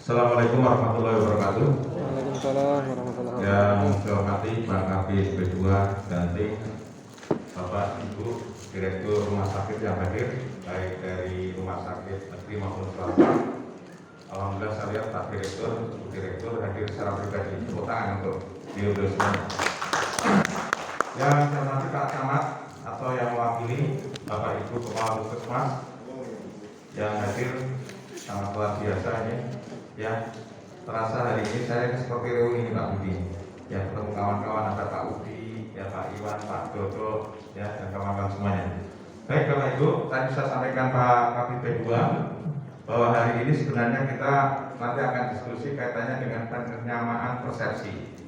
Assalamualaikum warahmatullahi wabarakatuh. Waalaikumsalam warahmatullahi Yang wabarakatuh. saya hormati Pak Kabid B2 dan tim, Bapak Ibu Direktur Rumah Sakit yang hadir, baik dari Rumah Sakit Negeri maupun swasta. Alhamdulillah saya lihat Pak Direktur, Ibu Direktur hadir secara pribadi. Tepuk tangan untuk beliau semuanya. Yang saya hormati Pak Camat atau yang mewakili Bapak Ibu Kepala Puskesmas yang hadir, sangat luar biasa ini. Ya, terasa hari ini saya seperti reuni Pak Budi. Ya, ketemu kawan-kawan, ada Pak Udi, ya Pak Iwan, Pak Dodo, ya dan kawan-kawan semuanya. Baik Bapak Ibu, tadi saya sampaikan Pak Kabid B2 bahwa hari ini sebenarnya kita nanti akan diskusi kaitannya dengan penyamaan persepsi.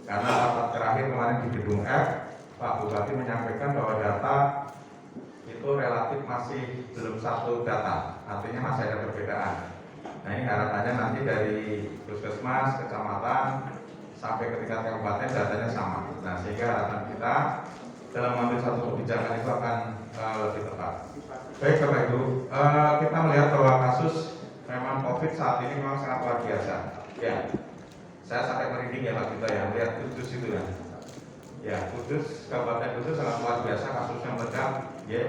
Karena rapat terakhir kemarin di Gedung F, Pak Bupati menyampaikan bahwa data itu relatif masih belum satu data, artinya masih ada perbedaan. Nah ini harapannya nanti dari puskesmas, kecamatan, sampai ke tingkat kabupaten datanya sama. Nah sehingga harapan kita dalam mengambil satu kebijakan itu akan lebih tepat. Baik Bapak Ibu, kita melihat bahwa kasus memang COVID saat ini memang sangat luar biasa. Ya, saya sampai merinding ya Pak Gita ya, melihat Kudus itu kan. Ya, Kudus, Kabupaten Kudus sangat luar biasa kasusnya meledak. Ya,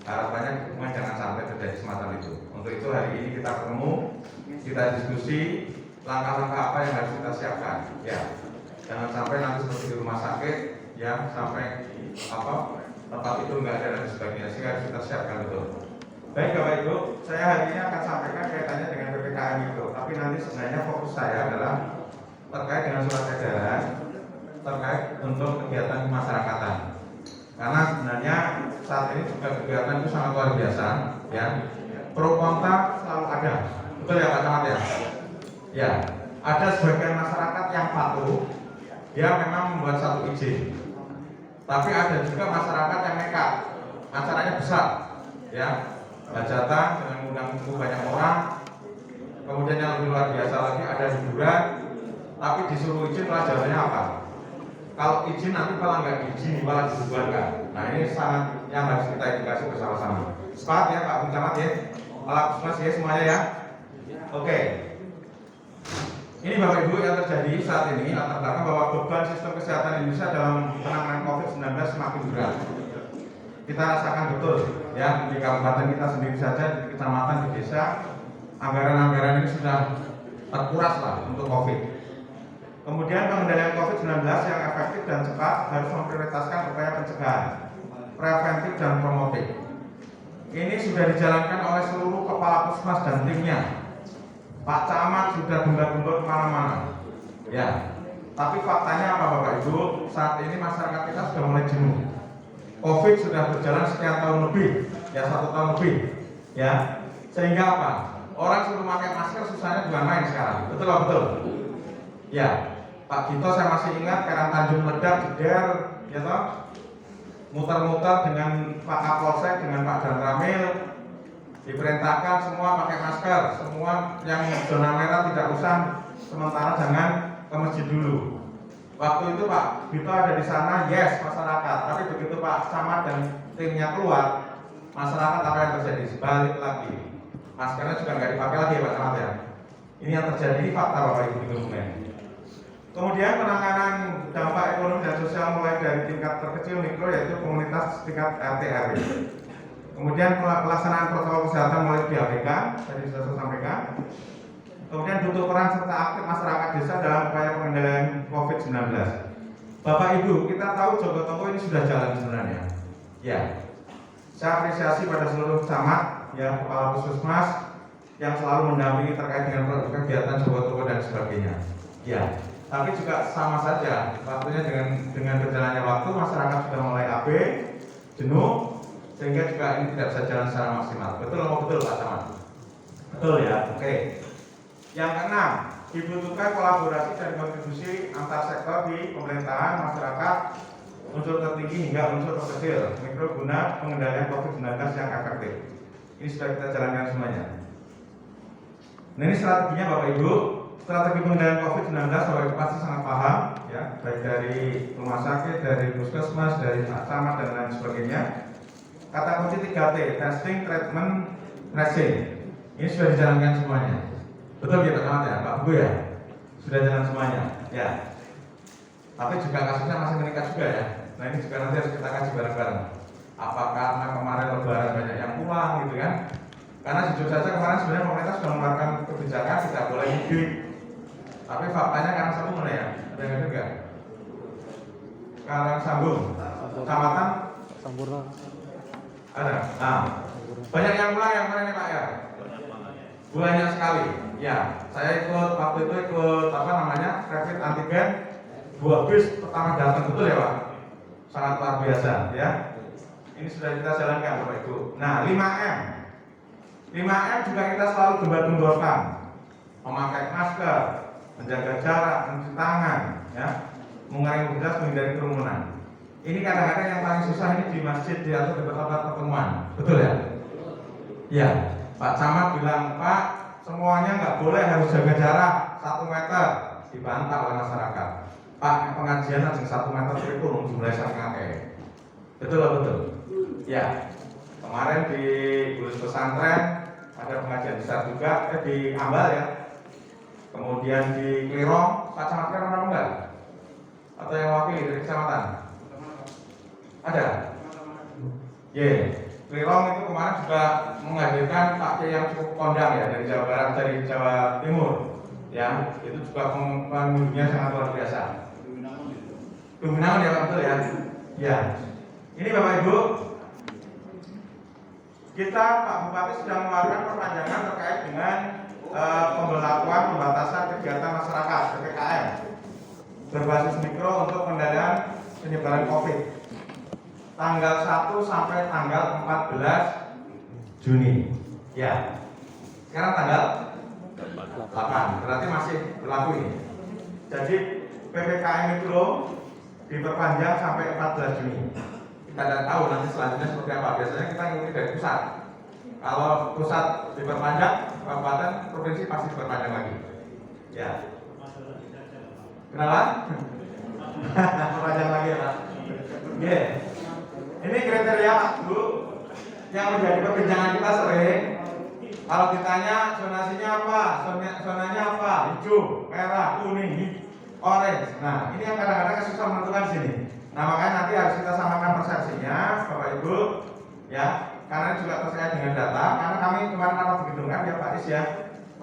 harapannya cuma jangan sampai terjadi semacam itu. Untuk itu hari ini kita ketemu, kita diskusi langkah-langkah apa yang harus kita siapkan. Ya, jangan sampai nanti seperti di rumah sakit, ya sampai tempat itu nggak ada dan sebagainya. Sehingga harus kita siapkan betul. Baik Bapak Ibu, saya hari ini akan sampaikan kaitannya dengan PPKM itu. Tapi nanti sebenarnya fokus saya adalah terkait dengan surat edaran terkait untuk kegiatan kemasyarakatan. Karena sebenarnya saat ini juga kegiatan itu sangat luar biasa, ya. Pro kontra selalu ada, betul ya Pak Camat ya? Ya, ada sebagian masyarakat yang patuh, dia memang membuat satu izin. Tapi ada juga masyarakat yang nekat, acaranya besar, ya, hajatan dengan mengundang banyak orang. Kemudian yang lebih luar biasa lagi ada hiburan, tapi disuruh izin malah jawabannya apa? Kalau izin nanti malah nggak diizin, malah dibubarkan. Nah ini sangat yang harus kita edukasi bersama-sama. Sepakat ya Pak Bung Camat ya? Malah Mas ya semuanya ya? Oke. Ini Bapak Ibu yang terjadi saat ini latar belakang bahwa beban sistem kesehatan Indonesia dalam penanganan COVID-19 semakin berat. Kita rasakan betul ya, di kabupaten kita sendiri saja, di kecamatan, di desa, anggaran-anggaran ini sudah terkuras lah untuk COVID. Kemudian pengendalian COVID-19 yang efektif dan cepat harus memprioritaskan upaya pencegahan, preventif dan promotif. Ini sudah dijalankan oleh seluruh kepala puskesmas dan timnya. Pak Camat sudah gembor-gembor kemana-mana. Ya, tapi faktanya apa Bapak Ibu? Saat ini masyarakat kita sudah mulai jenuh. COVID sudah berjalan sekian tahun lebih, ya 1 tahun lebih, ya. Sehingga apa? Orang suruh pakai masker susahnya bukan main sekarang. Betul Pak? Betul? Ya. Pak Gito saya masih ingat Karang Tanjung meledak jeder, ya toh, muter-muter dengan Pak Kapolsek dengan Pak Danramil, diperintahkan semua pakai masker, semua yang zona merah tidak usah, sementara jangan ke masjid dulu. Waktu itu Pak Gito ada di sana, yes masyarakat, tapi begitu Pak Camat dan timnya keluar, masyarakat apa yang terjadi? Balik lagi, maskernya juga nggak dipakai lagi ya Pak Camat ya. Ini yang terjadi, ini fakta Bapak Ibu dokumen. Kemudian penanganan dampak ekonomi dan sosial mulai dari tingkat terkecil mikro yaitu komunitas tingkat RT RW. Kemudian pelaksanaan protokol kesehatan mulai di APK, tadi sudah saya sampaikan. Kemudian butuh peran serta aktif masyarakat desa dalam upaya pengendalian COVID-19. Bapak Ibu, kita tahu Jogotongo ini sudah jalan sebenarnya. Ya, saya apresiasi pada seluruh camat, ya kepala puskesmas yang selalu mendampingi terkait dengan kegiatan Jogotongo dan sebagainya. Ya. Tapi juga sama saja, waktunya dengan berjalannya waktu masyarakat sudah mulai AB, jenuh, sehingga juga ini tidak bisa jalan secara maksimal. Betul atau betul Pak Camat? Betul ya. Oke. Yang keenam, dibutuhkan kolaborasi dan kontribusi antar sektor di pemerintahan, masyarakat, unsur tertinggi hingga unsur terkecil, mikro guna pengendalian COVID-19 yang efektif. Ini sudah kita jalankan semuanya. Nah ini strateginya Bapak Ibu. Strategi pengendalian COVID-19 Bapak Ibu pasti sangat paham, ya, baik dari rumah sakit, dari puskesmas, dari camat dan lain sebagainya. Kata kunci 3T, testing, treatment, tracing. Ini sudah dijalankan semuanya. Betul ya Pak Camat ya, Pak Bu ya? Sudah jalan semuanya, ya. Tapi juga kasusnya masih meningkat juga ya. Nah ini juga nanti harus kita kaji bareng-bareng. Apakah karena kemarin lebaran banyak yang pulang gitu kan? Karena jujur saja kemarin sebenarnya pemerintah sudah mengeluarkan kebijakan tidak boleh mudik. Tapi faktanya karena sambung mana ya? Ada yang juga? Karang Sambung, kecamatan Sampurna. ada. Nah, banyak yang pulang yang kemarin ya Pak ya? Banyak sekali. Ya, saya ikut waktu itu rapid antigen 2 bis pertama datang, betul ya Pak? Sangat luar biasa ya. Ini sudah kita jalankan Bapak Ibu. Nah, 5M. 5M juga kita selalu gembar-gemborkan. Memakai masker, menjaga jarak, mencuci tangan, ya, mengurangi mobilitas, menghindari kerumunan. Ini kadang-kadang yang paling susah ini di masjid atau di tempat pertemuan, betul ya? Ya, Pak Camat bilang, Pak, semuanya nggak boleh, harus jaga jarak 1 meter, dibantah oleh masyarakat. Pak, pengajian aja 1 meter itu jumlah sangat betul. Ya, kemarin di Bulus Pesantren ada pengajian besar juga, di Ambal ya. Kemudian di Klirong, Pak Camat Klirong ada enggak? Atau yang wakil dari kecamatan? Ada? Klirong itu kemarin juga menghadirkan Pak Kiai yang cukup kondang ya, dari Jawa Barat, dari Jawa Timur. Ya, itu juga pengunjungnya sangat luar biasa. Pembinaan ya Pak, betul ya? Ya. Ini Bapak Ibu, kita Pak Bupati sudah mengeluarkan perpanjangan terkait dengan pemberlakuan pembatasan kegiatan masyarakat PPKM berbasis mikro untuk pengendalian penyebaran COVID tanggal 1 sampai tanggal 14 Juni. Ya. Sekarang tanggal 8, berarti masih berlaku ini. Jadi PPKM mikro diperpanjang sampai 14 Juni. Kita tidak tahu nanti selanjutnya seperti apa. Biasanya kita ngikuti dari pusat. Kalau pusat diperpanjang, kabupaten, provinsi pasti diperpanjang lagi. Ya. Kenapa? Perpanjang lagi ya Pak. Yeah. Ini kriteria Pak Bu yang menjadi perbincangan kita sering. Kalau ditanya zonasinya apa, zonanya apa, hijau, merah, kuning, orange. Nah, ini yang kadang-kadang susah menentukan di sini. Nah, makanya nanti harus kita samakan persepsinya, Bapak Ibu, ya, karena juga terkait dengan data. Karena kami kemarin rapat di gedung kan, ya Pak Is ya,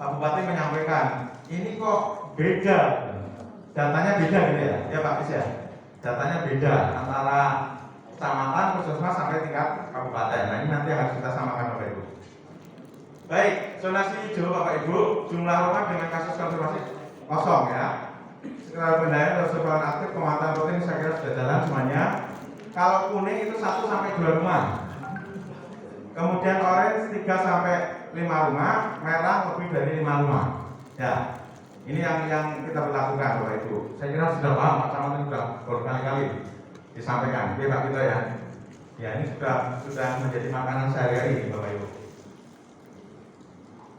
Pak Bupati menyampaikan, ini kok beda, datanya beda gitu ya Pak Is ya, datanya beda antara kecamatan, puskesmas sampai tingkat kabupaten. Nah, ini nanti harus kita samakan Bapak Ibu. Baik, zonasi hijau Bapak Ibu, jumlah rumah dengan kasus konfirmasi kosong ya. Sekarang pendaya reservoir aktif pemantauan rutin saya kira sudah jalan semuanya. Kalau kuning itu 1 sampai 2 rumah. Kemudian orange 3 sampai 5 rumah, merah lebih dari 5 rumah. Ya. Ini yang kita berlakukan Bapak Ibu. Saya kira sudah paham Pak Camat sudah berkali-kali disampaikan. Oke Pak Bito ya. Ya, ini sudah menjadi makanan sehari-hari Bapak Ibu.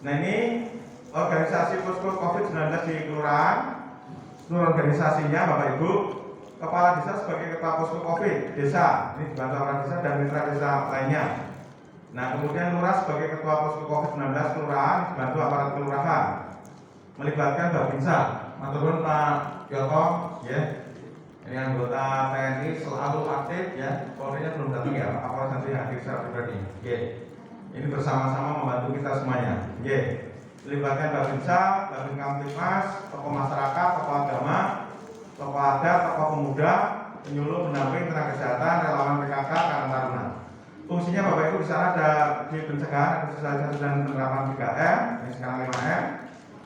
Nah, ini organisasi posko COVID-19 di kelurahan. Seluruh organisasinya Bapak Ibu, kepala desa sebagai ketua posko COVID desa, ini dibantu orang desa dan mitra desa lainnya. Nah, kemudian lurah sebagai ketua posko COVID-19 kelurahan dibantu aparat kelurahan, melibatkan Babinsa. Maturun Pak Yoko, ya. Ini anggota TNI selalu aktif ya. Polri-nya belum datang ya, Pak Kapolres nanti hadir secara pribadi. Ya. Ini bersama-sama membantu kita semuanya. Ya. Melibatkan Babinsa, Babin Kamtipmas, tokoh masyarakat, tokoh agama, tokoh adat, tokoh pemuda, penyuluh, pendamping, tenaga kesehatan, relawan PKK, Karang Taruna. Fungsinya Bapak Ibu di sana ada di pencegahan, sosialisasi dan penerapan 3M, ini sekarang 5M,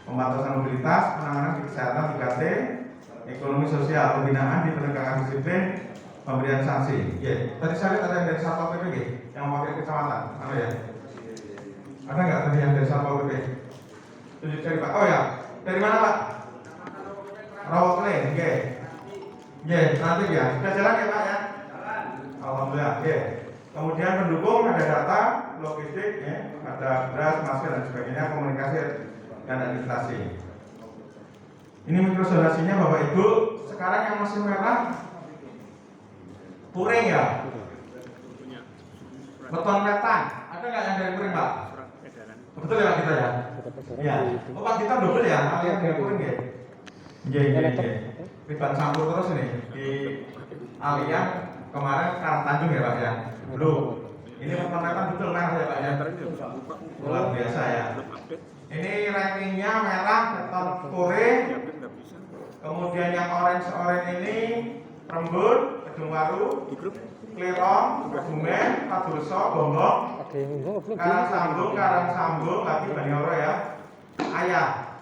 pembatasan mobilitas, penanganan di kesehatan 3T, ekonomi sosial, pembinaan di penegakan disiplin, pemberian sanksi. Ya, tadi saya lihat ada yang dari Satpol PP yang mewakili kecamatan, mana ya? Ada nggak tadi yang dari Satpol PP? Tunjuk cari Pak. Oh ya, dari mana Pak? Rawakle, oke. Nanti ya, sudah jalan ya Pak ya? Alhamdulillah, oke. Kemudian pendukung ada data, logistik, ya, ada beras, masker dan sebagainya, komunikasi dan administrasi. Ini mikrozonasinya Bapak Ibu. Sekarang yang masih merah, Puring ya. Beton Wetan, ada nggak yang dari Puring Pak? Betul ya Pak Gita ya? Iya. Oh Pak Gita double ya? Alian kuring ya? Iya. Riban campur terus ini di Alian kemarin Karang Tanjung ya Pak ya? Belum. Ini pemerintah betul merah ya Pak ya? Luar biasa ya. Ini rankingnya merah, keton kuring. Kemudian yang orange ini Rembun, Kedungwaru, Klirong, Kebumen, Kadulso, Gombong, Karang Sambung, lagi Banyoro ya. Ayah,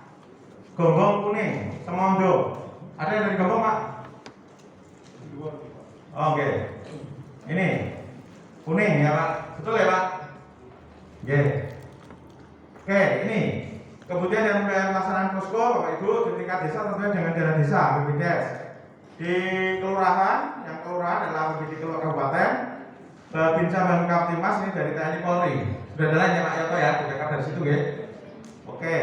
Gombong kuning, Semondo. Ada yang dari Gombong Pak? Oke. Ini kuning ya Pak, betul ya Pak? Oke, ini. Kemudian yang pelaksanaan posko Bapak Ibu di tingkat desa tentunya dengan dana desa BPJS. Di kelurahan, yang kelurahan adalah BPD Kabupaten. Babinsa dan Kaptimas ini dari TNI Polri. Sudah jalan ya Pak Yoto ya, sudah dari situ ya. Oke.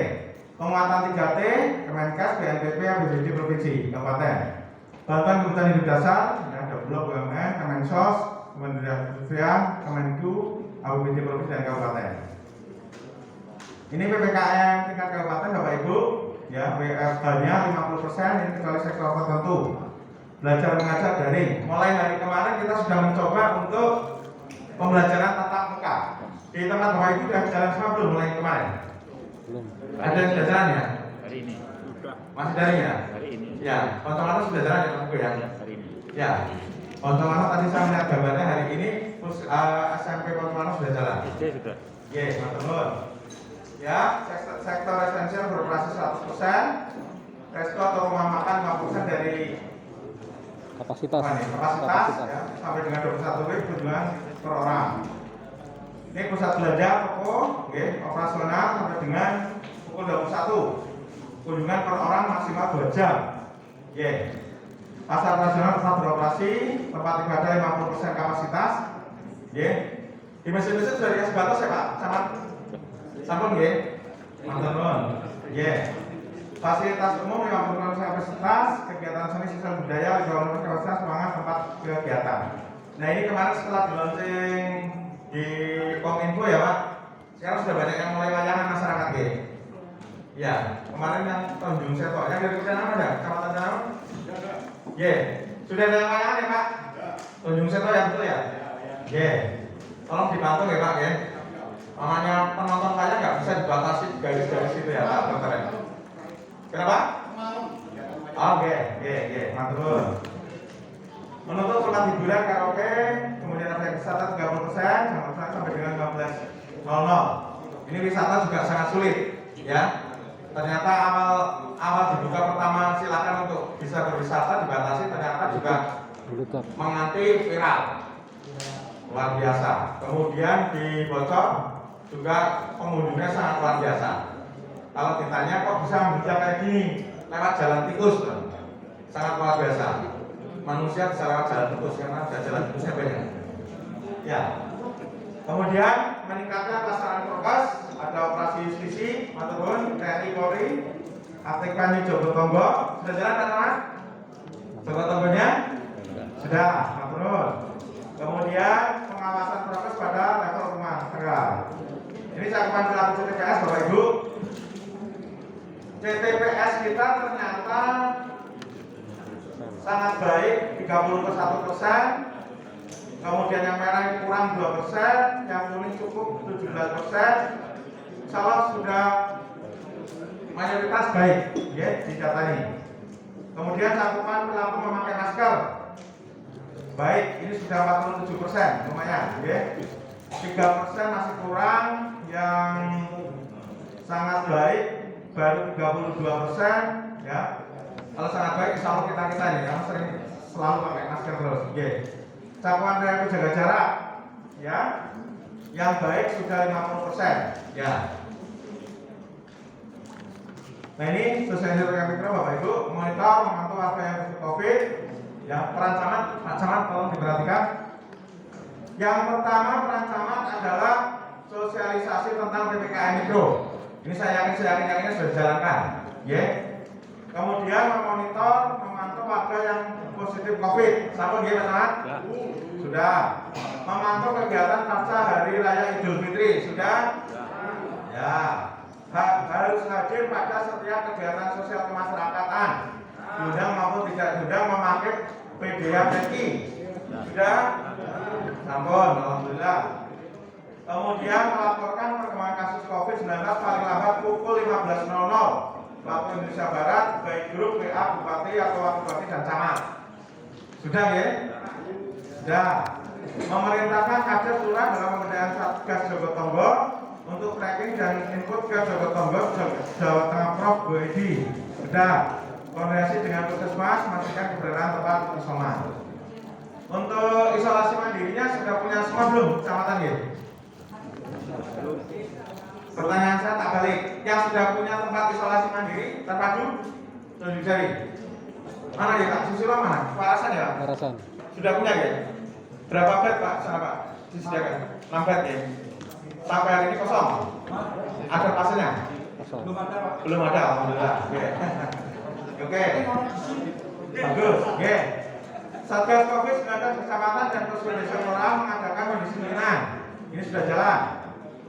Penguatan 3T, Kemenkes, BNPB, BPD Provinsi, Kabupaten. Bantuan kebutuhan hidup dasar, ya, ada Bulog BUMN, Kemensos, Kementerian Perindustrian, Kemenku, APBD Provinsi dan Kabupaten. Ini PPKM tingkat kabupaten Bapak Ibu, ya WFH-nya 50% ini kecuali sektor tertentu. Belajar mengajar daring. Mulai hari kemarin kita sudah mencoba untuk pembelajaran tatap muka. Di tempat Bapak Ibu sudah jalan semua belum mulai kemarin? Belum. Ada yang sudah jalan ya? Hari ini. Masih daring ya? Hari ini. Ya, Poncolono sudah jalan ya Pak Ibu ya? Hari ini. Ya. Poncolono tadi saya melihat gambarnya hari ini, terus SMP Poncolono sudah jalan. SD sudah. Oke, teman-teman. Ya, sektor esensial beroperasi 100%, resto atau rumah makan 50% dari kapasitas. Ya, sampai dengan 21 WIB kunjungan per orang. Ini pusat belanja toko, operasional sampai dengan pukul 21. Kunjungan per orang maksimal 2 jam. Pasar tradisional tetap beroperasi, tempat ibadah 50% kapasitas. Di mesin-mesin sudah dikasih batas ya Pak, sama sampun nggih. Mantap. Fasilitas umum 50% kapasitas, kegiatan seni sosial budaya 50% kapasitas, ruangan tempat kegiatan. Nah, ini kemarin setelah di launching di Kominfo ya Pak. Sekarang sudah banyak yang mulai layanan masyarakat nggih. Ya, kemarin yang Tanjung Seto, yang dari Kecamatan apa ya? Kecamatan apa? Sudah ada layanan ya Pak? Tanjung Seto ya betul ya? Tolong dibantu ya Pak ya. Namanya penonton kaya nggak bisa dibatasi garis-garis itu ya Pak dokter. Kenapa? Oke, mantap. Menutup tempat hiburan karaoke, kemudian ada wisata 30%, sampai dengan 15.00. Ini wisata juga sangat sulit, ya. Ternyata awal dibuka pertama silakan untuk bisa berwisata dibatasi, ternyata juga menganti viral, luar biasa. Kemudian di Bocor juga pengunjungnya sangat luar biasa. Kalau ditanya kok bisa membujak kayak gini lewat jalan tikus, sangat luar biasa. Manusia bisa lewat jalan tikus karena ada jalan tikusnya banyak. Ya. Kemudian meningkatkan pelaksanaan prokes, ada operasi justisi, maturun, TNI Polri, aplikasi Jogotongo, sudah jalan teman-teman? Jogotongonya sudah, maturun. Kemudian pengawasan prokes pada level rumah tangga. Ini cakupan perilaku CTPS Bapak Ibu. CTPS kita ternyata sangat baik 31%. Kemudian yang merah ini kurang 2%, yang kuning cukup 17%. Insya Allah sudah mayoritas baik ya di data ini. Kemudian cakupan perilaku memakai masker baik, ini sudah 47%, lumayan ya. 3% masih kurang, yang sangat baik baru 32% ya. Kalau sangat baik insya Allah kita ini yang sering selalu pakai masker terus. Cakupan perilaku jaga jarak ya, yang baik sudah 50% ya. Nah ini sosialisasi yang mikro Bapak Ibu, monitor memantau warga yang positif COVID ya. Peran camat, Pak Camat tolong diperhatikan. Yang pertama peran camat adalah sosialisasi tentang PPKM mikro. Ini saya yakin sudah dijalankan ya. Kemudian memonitor, memantau warga yang positif COVID. Sama dia Pak Camat? Sudah. Memantau kegiatan pasca Hari Raya Idul Fitri. Sudah? hadir pada setiap kegiatan sosial kemasyarakatan, diundang maupun tidak diundang memakai PDAPI. Sudah? Sampun, alhamdulillah. Kemudian melaporkan perkembangan kasus COVID-19 paling lambat pukul 15.00 waktu Indonesia Barat, baik grup WA Bupati atau Wakil Bupati dan Camat. Sudah ya? Sudah. Memerintahkan kader lurah dalam pemberdayaan Satgas Jogotongo untuk tracking dan input ke Jogotongo, Jawa Tengah Prof. Bu Edi. Sudah. Koordinasi dengan Puskesmas, memastikan keberadaan tempat isoman. Untuk isolasi mandirinya sudah punya semua belum, kecamatan ya? Pertanyaan saya tak balik. Yang sudah punya tempat isolasi mandiri terpadu, tunjuk jari. Mana ya Kak? Susilo mana? Warasan ya? Warasan. Sudah punya ya? Berapa bed Pak? Sana Pak? Disediakan? 6 bed ya? Sampai hari ini kosong? Ada pasiennya? Kosong. Belum ada, alhamdulillah. Oke. Bagus. Oke. Satgas COVID-19 Kecamatan dan Puskesmas Desa Kelurahan mengadakan kondisi pembinaan. Ini sudah jalan.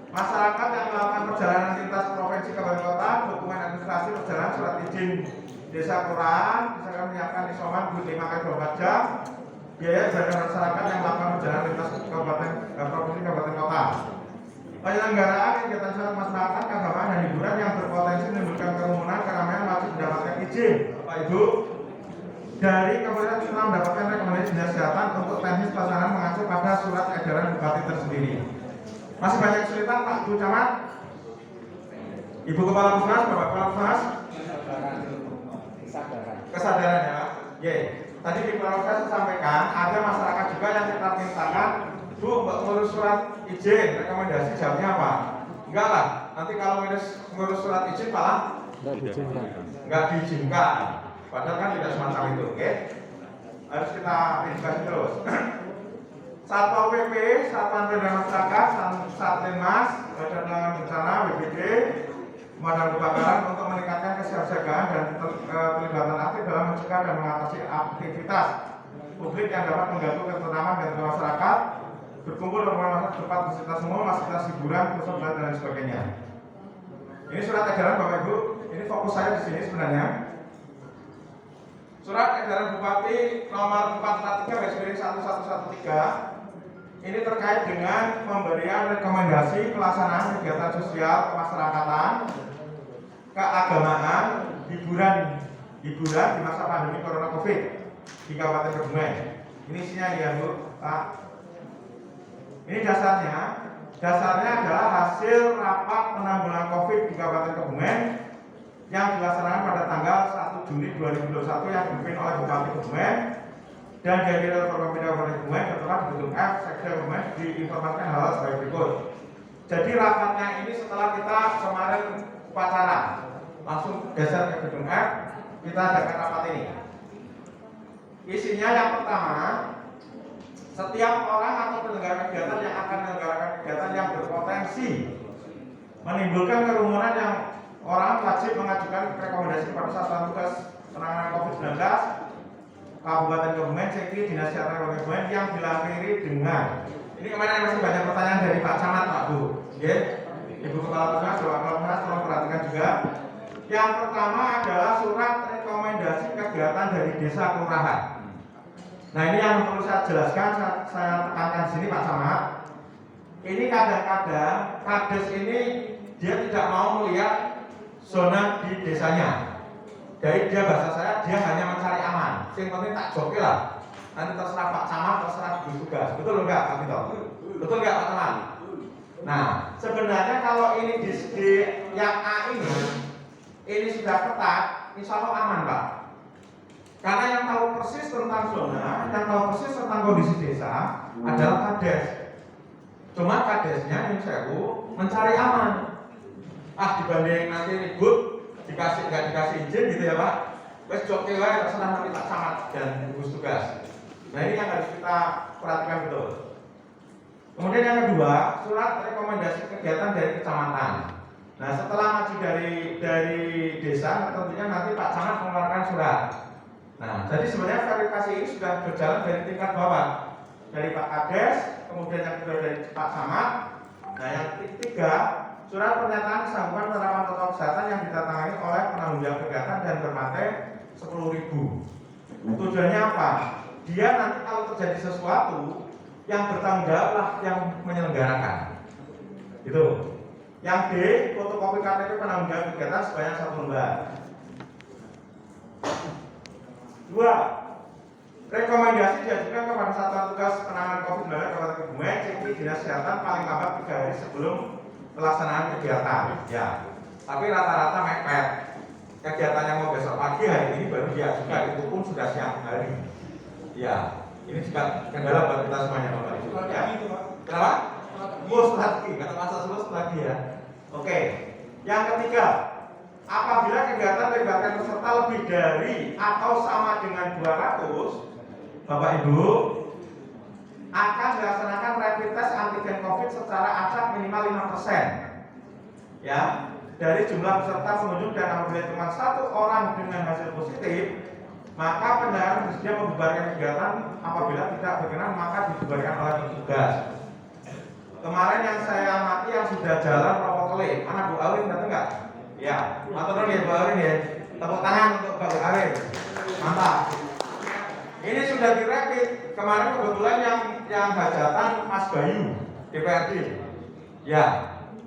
Masyarakat yang melakukan perjalanan lintas provinsi kabupaten kota, dokumen administrasi perjalanan surat izin desa kelurahan, misalkan menyiapkan isoman 5 kali 24 jam, biaya ibadah masyarakat yang melakukan perjalanan lintas kabupaten provinsi kabupaten kota. Penyelenggaraan kegiatan sosial masyarakat, keagamaan dan hiburan yang berpotensi menimbulkan kerumunan keramaian wajib mendapatkan izin, Bapak Ibu. Dari kemudian setelah mendapatkan rekomendasi dinas kesehatan untuk teknis pelaksanaan mengacu pada surat edaran bupati tersendiri. Masih banyak kesulitan Pak Bu Camat? Ibu Kepala Puskesmas, Bapak Kepala Puskesmas? Kesadaran ya Pak? Ye. Tadi di proses sampaikan ada masyarakat juga yang kita mintakan, Bu, ngurus surat izin, rekomendasi jawabnya apa? Enggak lah, nanti kalau ngurus surat izin malah enggak diizinkan. Padahal kan tidak semacam itu, oke? Harus kita edukasi terus. Satpol PP, Satuan Perlindungan Masyarakat, Satlinmas, Badan Penanggulangan Bencana, BPD, Pemadam Kebakaran untuk meningkatkan kesiapsiagaan dan terlibatan aktif dalam mencegah dan mengatasi aktivitas publik yang dapat mengganggu ketentraman dan masyarakat, berkumpul dengan masyarakat tempat fasilitas umum, fasilitas hiburan, pusat belanja dan sebagainya. Ini surat edaran Bapak Ibu, ini fokus saya di sini sebenarnya. Surat edaran Bupati nomor 443/1113 ini terkait dengan pemberian rekomendasi pelaksanaan kegiatan sosial kemasyarakatan, keagamaan, hiburan di masa pandemi Corona Covid di Kabupaten Kebumen. Ini isinya ya Bu, Pak. Ini dasarnya adalah hasil rapat penanggulangan Covid di Kabupaten Kebumen yang dilaksanakan pada tanggal 1 Juni 2021 yang dipimpin oleh Bupati Kebumen dan dihadiri oleh Forkopimda Kabupaten Kebumen tertera di gedung F, Sekda Kebumen, diinformasikan hal sebagai berikut. Jadi rapatnya ini setelah kita kemarin upacara langsung geser ke gedung F, kita adakan rapat ini. Isinya yang pertama, setiap orang atau penyelenggara kegiatan yang akan menyelenggarakan kegiatan yang berpotensi menimbulkan kerumunan yang orang wajib mengajukan rekomendasi kepada Satuan Tugas Penanganan COVID-19 Kabupaten Kebumen, CKI, Dinas Kesehatan Kabupaten Kebumen yang dilampiri dengan ini kemarin masih banyak pertanyaan dari Pak Camat, Pak Bu. Okay. Ibu Kepala Puskesmas, Bapak Kepala Puskesmas, tolong perhatikan juga. Yang pertama adalah surat rekomendasi kegiatan dari desa kelurahan. Nah ini yang perlu saya jelaskan, saya tekankan di sini Pak Camat. Ini kadang-kadang Kades ini dia tidak mau melihat zona di desanya. Dari dia bahasa saya, dia hanya mencari aman. Yang penting tak joki lah. Nanti terserah Pak Camat, terserah gugus tugas. Betul enggak Pak Tito? Betul enggak Pak Camat? Nah, sebenarnya kalau ini di yang A ini sudah ketat, insya Allah aman Pak. Karena yang tahu persis tentang zona, yang tahu persis tentang kondisi desa adalah Kades. Cuma Kadesnya yang saya mencari aman. Dibanding nanti ribut, nggak dikasih izin gitu ya Pak. Wes joki wae terserah nanti Pak Camat dan gugus tugas. Nah ini yang harus kita perhatikan betul. Kemudian yang kedua, surat rekomendasi kegiatan dari kecamatan. Nah setelah maju dari desa, tentunya nanti Pak Camat mengeluarkan surat. Nah jadi sebenarnya verifikasi ini sudah berjalan dari tingkat bawah, dari Pak Kades, kemudian yang kedua dari Pak Camat. Nah yang ketiga surat pernyataan kesanggupan penerapan protokol kesehatan yang ditandatangani oleh penanggung jawab kegiatan dan bermate 10.000. Tujuannya apa? Dia nanti kalau terjadi sesuatu yang bertanggung jawab lah yang menyelenggarakan. Itu. Yang D, fotokopi KTP penanggung jawab kegiatan sebanyak 1 lembar. 2. Rekomendasi diajukan kepada Satuan Tugas Penanganan COVID-19 Kabupaten Kebumen, CKI Dinas Kesehatan paling lambat 3 hari sebelum pelaksanaan kegiatan. Ya, tapi rata-rata mepet. Kegiatannya mau besok pagi, hari ini baru diajukan, itu pun sudah siang hari. Ya, ini juga kendala buat kita semuanya, Bapak Ibu. Ya. Kenapa? Mus lagi, kata masa sulus lagi ya. Oke. Yang ketiga, apabila kegiatan melibatkan peserta lebih dari atau sama dengan 200, Bapak Ibu akan dilaksanakan rapid test antigen COVID secara acak minimal 5%. Ya, dari jumlah peserta pengunjung dan apabila cuma 1 orang dengan hasil positif, maka penyelenggara bersedia membubarkan kegiatan. Apabila tidak berkenan, maka dibubarkan oleh petugas. Kemarin yang saya amati yang sudah jalan protokol, mana Bu Awin datang nggak? Ya, matur nuwun ya Bu Awin ya. Tepuk tangan untuk Bu Awin. Mantap. Ini sudah dirapid. Kemarin kebetulan yang hajatan Mas Bayu DPRD. Ya,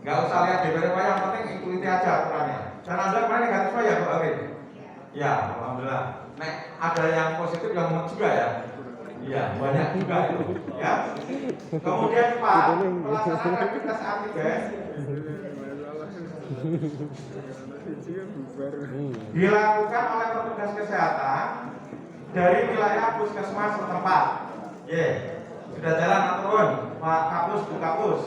nggak usah lihat DPRD, yang penting ikuti aja aturannya. Dan Anda kemarin negatif ya Bu Awin? Ya, alhamdulillah. Nek ada yang positif yang lemah juga ya. Iya, banyak juga itu. Ya. Kemudian Pak, pelaksanaan rapid test antigen dilakukan oleh petugas kesehatan dari wilayah puskesmas setempat. Sudah jalan turun, Pak Kapus, Bu Kapus.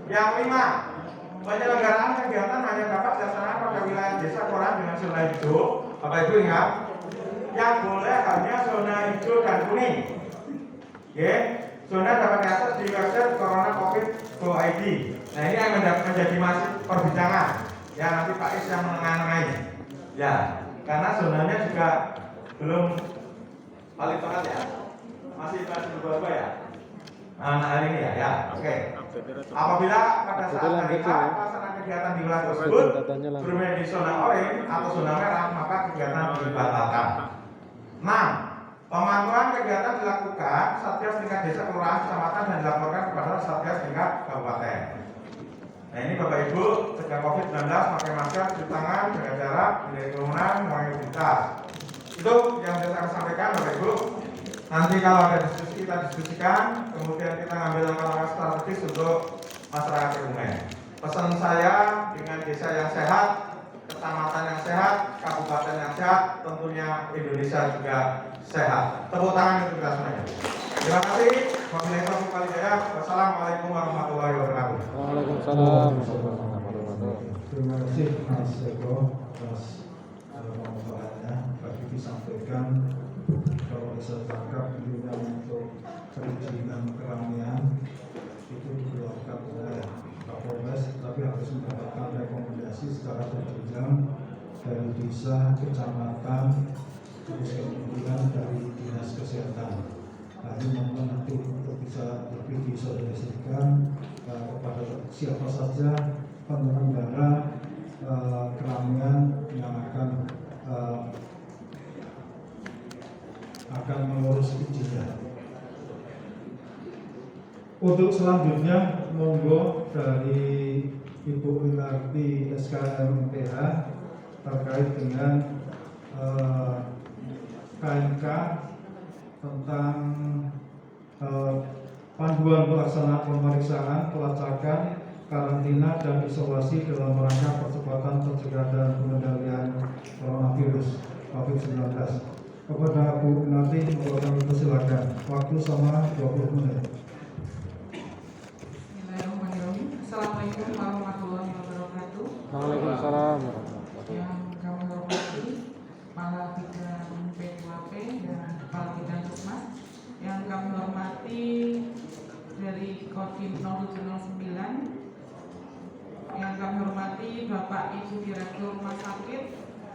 Yang 5, penyelenggaraan kegiatan hanya dapat dilaksanakan pada wilayah desa kelurahan dengan zona hijau. Bapak Ibu ingat, yang boleh hanya zona hijau dan kuning. Zona dapat diakses di website corona-covid.go.id. Nah, ini yang menjadi masih perbincangan. Ya, nanti Pak Is yang menengahi. Ya, karena zonanya juga belum paling banget ya. Masih berubah-ubah ya. Nah, hari ini ya. Oke. Apabila pada saat hari pelaksanaan kegiatan di wilayah tersebut berada di zona oranye atau zona merah, maka kegiatan dibatalkan. 6. Pemantauan kegiatan dilakukan Satgas tingkat desa, kelurahan, kecamatan dan dilaporkan kepada Satgas tingkat kabupaten. Nah, ini Bapak Ibu cegah COVID-19, pakai masker, cuci tangan, jaga jarak, hindari kerumunan, mengurangi mobilitas. Itu yang bisa saya sampaikan Bapak Ibu. Nanti kalau ada diskusi kita diskusikan, kemudian kita ngambil langkah-langkah strategis untuk masyarakat Kebumen. Pesan saya dengan desa yang sehat, kecamatan yang sehat, kabupaten yang sehat, tentunya Indonesia juga sehat. Tepuk tangan untuk kita semuanya. Terima kasih. Wabillahi taufiq wal hidayah. Wassalamualaikum warahmatullahi wabarakatuh. Waalaikumsalam. Terima kasih Mas Eko atas pemaparannya. Tadi disampaikan kalau saya tangkap juga untuk perizinan keramaian itu dikeluarkan oleh Kapolres, tapi harus mendapatkan rekomendasi secara berjenjang dari desa, kecamatan, terus kemudian dari dinas kesehatan. Nah, ini mohon nanti untuk bisa lebih disosialisasikan kepada siapa saja penyelenggara keramaian yang akan mengurus izinnya. Untuk selanjutnya, monggo dari Ibu Winarti SKMPH terkait dengan KMK tentang panduan pelaksanaan pemeriksaan, pelacakan, karantina dan isolasi dalam rangka percepatan pencegahan dan pengendalian coronavirus COVID-19. Kepada Bu Winarti, kami persilakan. Waktu sama 20 menit. Assalamualaikum warahmatullahi wabarakatuh. Waalaikumsalam. Yang kami hormati Kepala Bidang P2P dan Kepala Bidang Puskesmas. Yang kami hormati dari Kodim 0709. Yang kami hormati Bapak Ibu Direktur Rumah Sakit,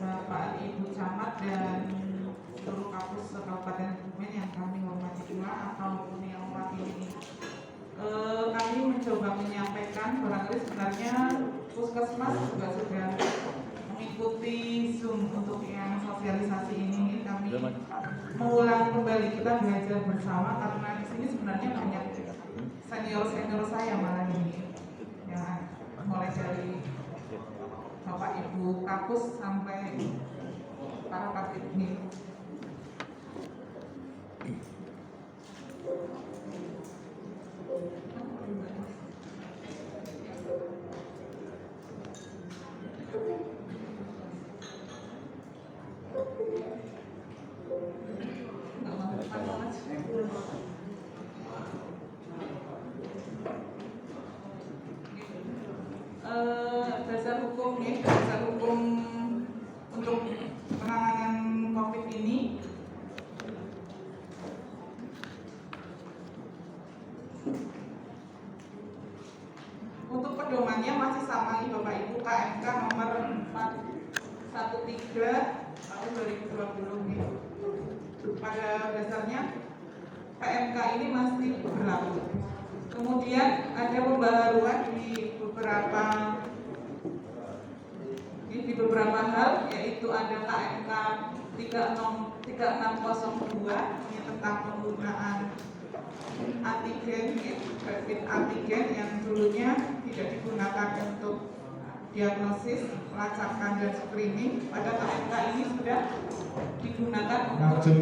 Bapak Ibu Camat dan seluruh Kapus Kabupaten Kebumen yang kami hormati pula ataupun yang mewakili kami mencoba menyampaikan barangkali sebenarnya Puskesmas juga sudah mengikuti Zoom untuk yang sosialisasi ini. Kami mengulang kembali, kita belajar bersama karena di sini sebenarnya banyak senior saya malah ini, ya, mulai dari Bapak Ibu Kapus sampai para kapit ini. Dasar hukum untuk penanganan COVID ini untuk pedomannya masih sama nih Bapak Ibu, KMK nomor 413 tahun 2020 nih. Pada dasarnya PMK ini masih berlaku. Kemudian ada pembaharuan di beberapa hal, yaitu ada KMK 3602 ini tentang penggunaan antigen, rapid antigen yang dulunya tidak digunakan untuk diagnosis, pelacakan dan screening. Pada KMK ini sudah digunakan untuk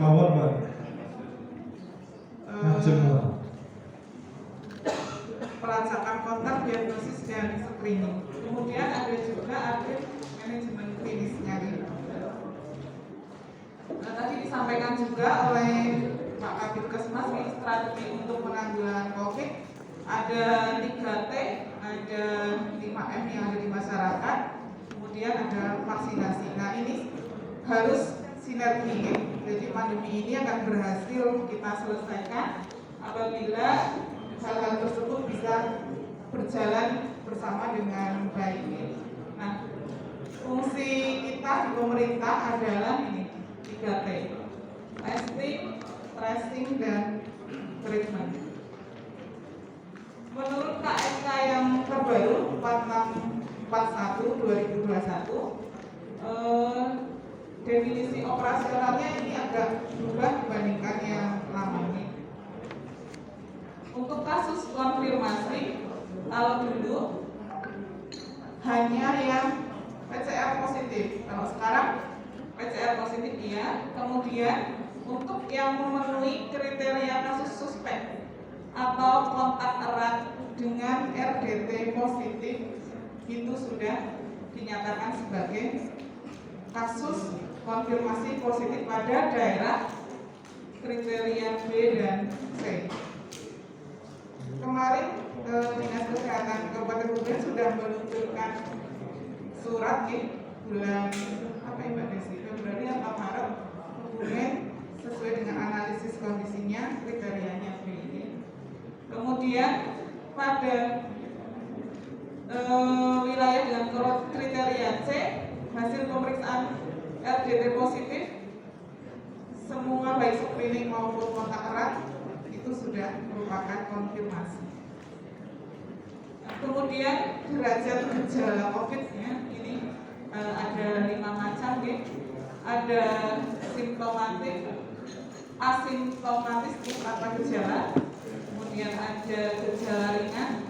pelacakan kontak, diagnosis dan screening. Kemudian ada juga manajemen klinisnya. Tadi disampaikan juga oleh Pak Kabid Kesmas ini strategi untuk penanggulangan COVID. Ada 3T, ada 5M yang ada di masyarakat, kemudian ada vaksinasi. Nah ini harus sinergi. Jadi pandemi ini akan berhasil kita selesaikan apabila hal-hal tersebut bisa berjalan bersama dengan baik. Nah, fungsi kita di pemerintah adalah ini 3T: testing, tracing, dan treatment. Menurut KMK yang terbaru 4641/2021, definisi operasionalnya ini agak berubah dibandingkan yang lama ini. Untuk kasus konfirmasi, kalau dulu hanya yang PCR positif, kalau sekarang PCR positif iya. Kemudian untuk yang memenuhi kriteria kasus suspek atau kontak erat dengan RDT positif itu sudah dinyatakan sebagai kasus konfirmasi positif pada daerah kriteria B dan C. Kemarin Dinas Kesehatan Kabupaten Kebumen sudah meluncurkan surat bulan Mbak Desi, Februari atau Maret, Kebumen sesuai dengan analisis kondisinya kriterianya B ini. Kemudian pada wilayah dengan kriteria C, hasil pemeriksaan RDT positif semua baik screening maupun kontak erat itu sudah merupakan konfirmasi. Kemudian derajat gejala COVID-nya ini ada 5 macam ya. Ada simptomatik, asimptomatis tanpa gejala, kemudian ada gejala ringan,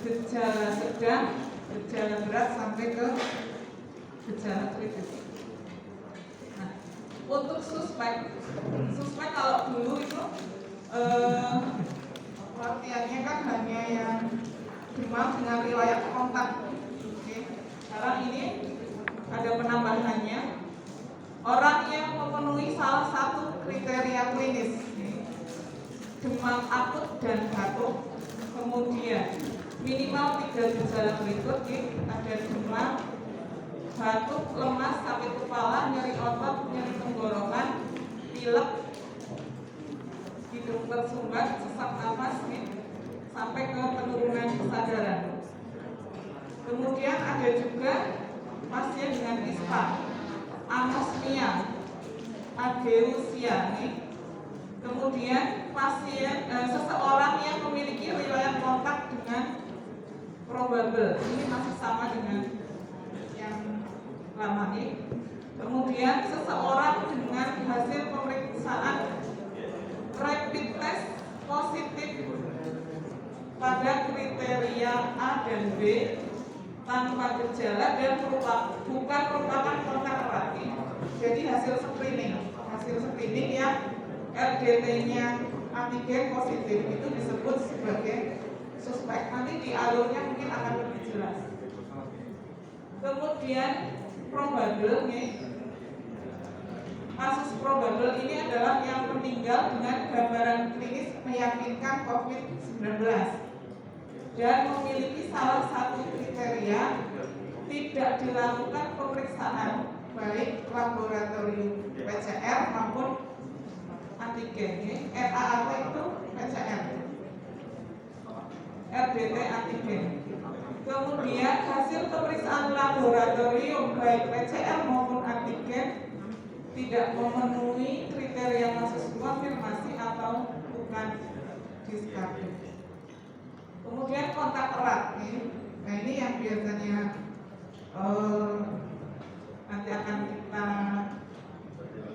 gejala sedang, gejala berat sampai ke gejala kritis. Nah, untuk suspek kalau dulu itu pengertiannya kan hanya yang demam dengan riwayat kontak. Sekarang ini ada penambahannya, orang yang memenuhi salah satu kriteria klinis, demam akut dan batuk, kemudian minimal 3 gejala berikut, ada demam, batuk, lemas sakit kepala, nyeri otot, nyeri tenggorokan, pilek, hidung tersumbat, sesak napas, sampai ke penurunan kesadaran. Kemudian ada juga pasien dengan ispa, anosmia, ageusia, Kemudian seseorang yang memiliki riwayat kontak dengan probable, ini masih sama dengan yang lama nih. Kemudian seseorang dengan hasil pemeriksaan rapid test positif pada kriteria A dan B tanpa gejala dan bukan merupakan kontak erat. Jadi hasil screening yang RDT-nya antigen positif itu disebut sebagai suspek. Nanti di alurnya mungkin akan lebih jelas. Kemudian probable nih. Kasus probable ini adalah yang meninggal dengan gambaran klinis meyakinkan COVID-19 dan memiliki salah satu kriteria tidak dilakukan pemeriksaan baik laboratorium PCR maupun antigen. RA apa itu? PCR, RDT antigen. Kemudian hasil pemeriksaan laboratorium baik PCR maupun antigen tidak memenuhi kriteria kasus konfirmasi atau bukan diskarded. Kemudian kontak erat nih. Nah ini yang biasanya nanti akan kita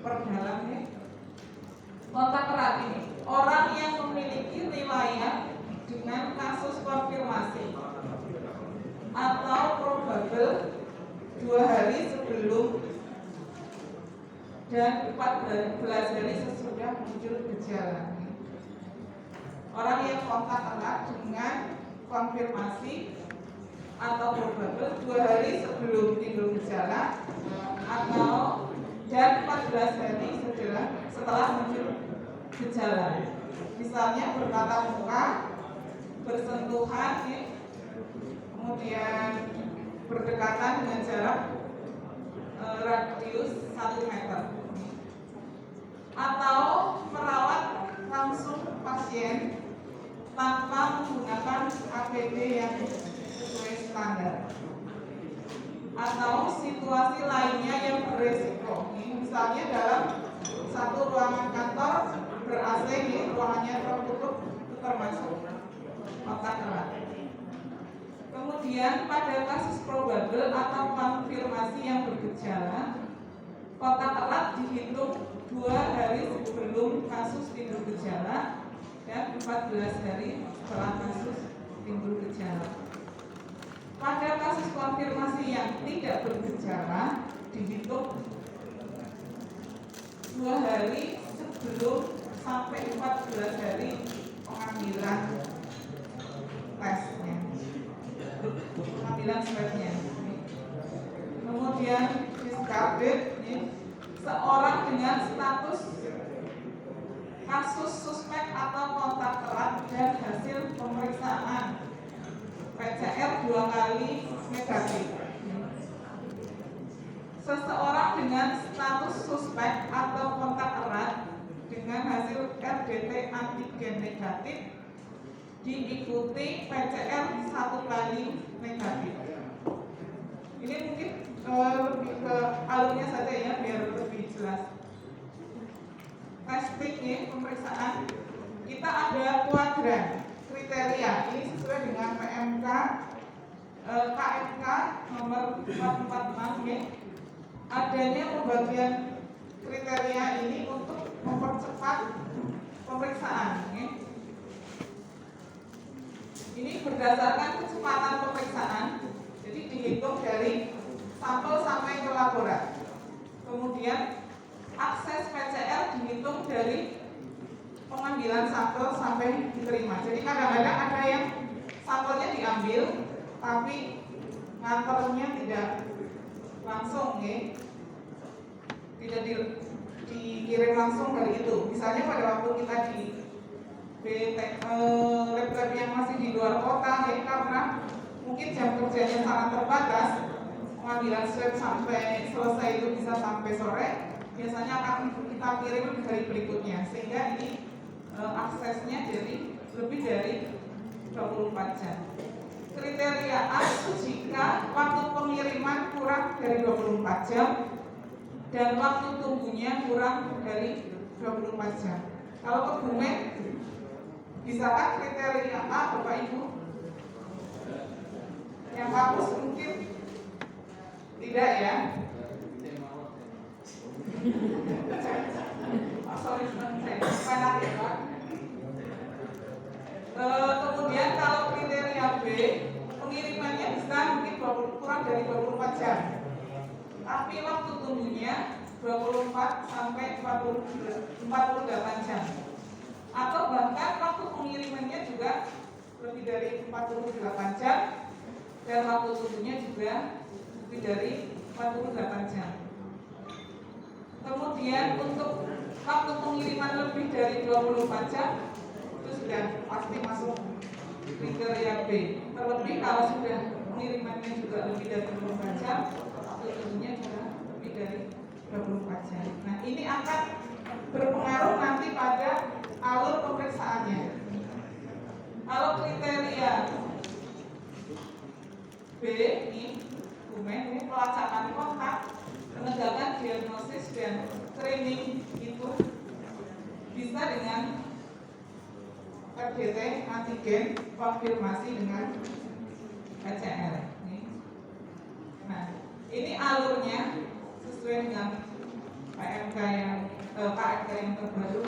perdalam nih. Kontak erat ini orang yang memiliki riwayat dengan kasus konfirmasi atau probable 2 hari sebelum dan 14 hari sesudah muncul gejala. Orang yang kontak erat dengan konfirmasi atau probable 2 hari sebelum timbul gejala atau dan 14 hari setelah muncul gejala. Misalnya bertatap muka, bersentuhan, kemudian berdekatan dengan jarak radius 1 meter, atau merawat langsung pasien tanpa menggunakan APD yang sesuai standar, atau situasi lainnya yang beresiko. Misalnya dalam satu ruangan kantor ber-AC, ruangannya tertutup, itu termasuk kontak erat. Kemudian pada kasus probable atau konfirmasi yang bergejala, kontak erat dihitung 2 hari sebelum kasus timbul gejala dan 14 hari setelah kasus timbul gejala. Pada kasus konfirmasi yang tidak bergejala dihitung 2 hari sebelum sampai 14 hari pengambilan tesnya, pengambilan swabnya. Kemudian discarded, seorang dengan status kasus suspek atau kontak erat dan hasil pemeriksaan PCR 2 kali negatif. Seseorang dengan status suspek atau kontak erat dengan hasil RDT antigen negatif diikuti PCR 1 kali negatif. Ini mungkin lebih ke alurnya saja ya biar lebih jelas. Testing pemeriksaan kita ada kuadran kriteria, ini sesuai dengan PMK KMK nomor 446 adanya pembagian kriteria ini untuk mempercepat pemeriksaan. Ini berdasarkan kecepatan pemeriksaan, jadi dihitung dari sampel sampai ke laborat. Kemudian akses PCR dihitung dari pengambilan sampel sampai diterima. Jadi kadang-kadang ada yang sampelnya diambil tapi nganternya tidak langsung, tidak dikirim langsung dari itu. Misalnya pada waktu kita di lab-lab yang masih di luar kota, karena mungkin jam kerjanya sangat terbatas, pengambilan swab sampai selesai itu bisa sampai sore, biasanya akan kita kirim di hari berikutnya, sehingga ini aksesnya jadi lebih dari 24 jam. Kriteria A jika waktu pengiriman kurang dari 24 jam dan waktu tunggunya kurang dari 24 jam. Kalau kebumen, bisakah kriteria A, Bapak Ibu? Yang bagus mungkin tidak ya. Sorry, penak ya Pak. Kemudian kalau kriteria B, pengirimannya bisa mungkin kurang dari 24 jam. Tapi waktu tunggunya 24 sampai 48 jam. Atau bahkan waktu pengirimannya juga lebih dari 48 jam dan waktu tunggunya juga lebih dari 48 jam. Kemudian untuk waktu pengiriman lebih dari 24 jam itu sudah pasti masuk kriteria B. Terlebih kalau sudah pengirimannya juga lebih dari 24 jam, waktu tunggunya juga lebih dari 24 jam. Nah, ini akan berpengaruh nanti pada alur pemeriksaannya. Kalau kriteria B ini pelacakan kontak, penegakan diagnosis dan screening itu bisa dengan RDT antigen konfirmasi dengan PCR. Nah, ini alurnya sesuai dengan KMK yang terbaru.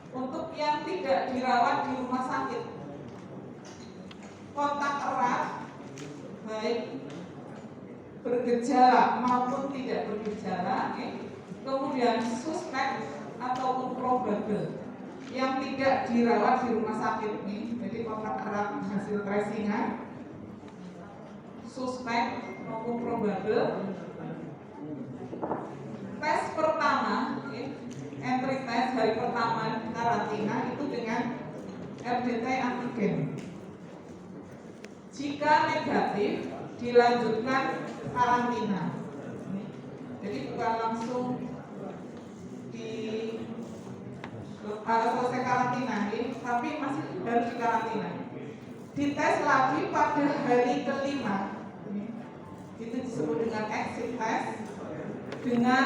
Untuk yang tidak dirawat di rumah sakit, kontak erat baik bergejala maupun tidak bergejala, kemudian suspek ataupun probable yang tidak dirawat di rumah sakit jadi kontak erat hasil tracingan, suspek maupun probable. Tes pertama, entry test hari pertama karantina itu dengan RDT antigen. Jika negatif, dilanjutkan karantina. Jadi bukan langsung selesai karantina, tapi masih harus dikarantina. Dites lagi pada hari kelima. Itu disebut dengan exit test dengan